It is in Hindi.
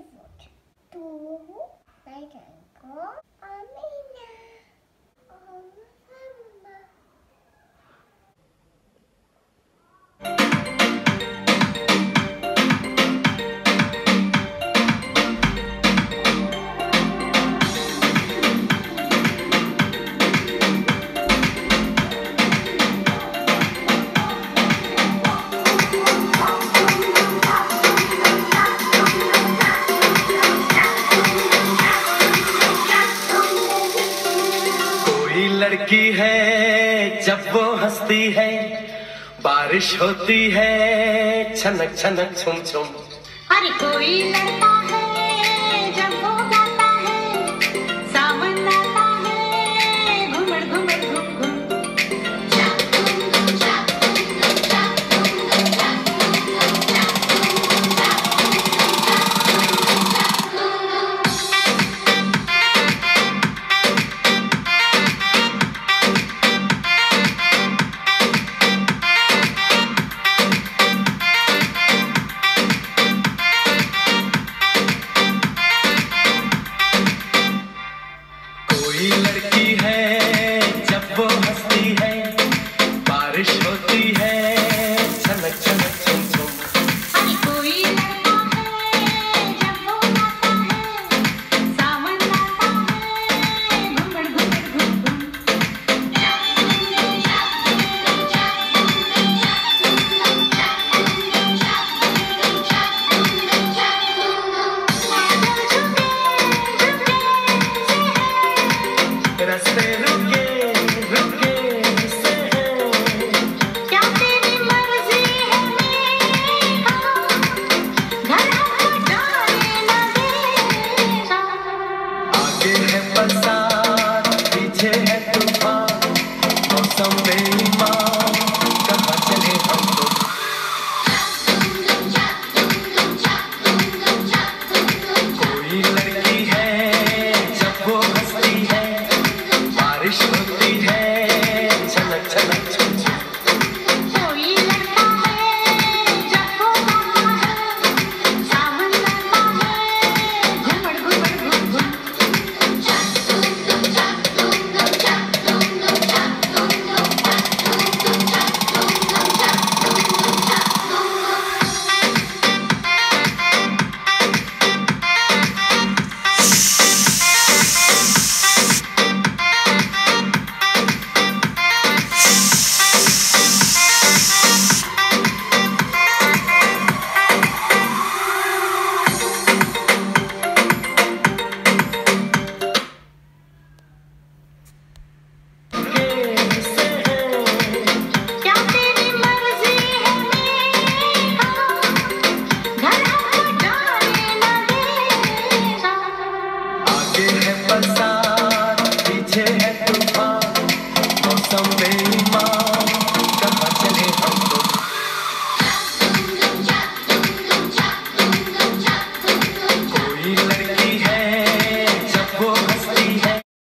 food. To like uncle Amina. लड़की है जब वो हंसती है, बारिश होती है छनक छनक छुम छुम। अरे कोई लड़का है जब वो गाता है, सावन आता है घुमड़ घुमड़ घुम घुम। लड़की है जब वो हंसती है, बारिश होती है छनक छनक छुम छुम। अरे कोई लड़का है जब वो गाता है, सावन आता है घुमड़ घुमड़ घुम घुम। रस्ते रुके रुके से हैं, क्या तेरी मर्जी है मेरा, घर हमको जाने न देगा। आगे है बरसात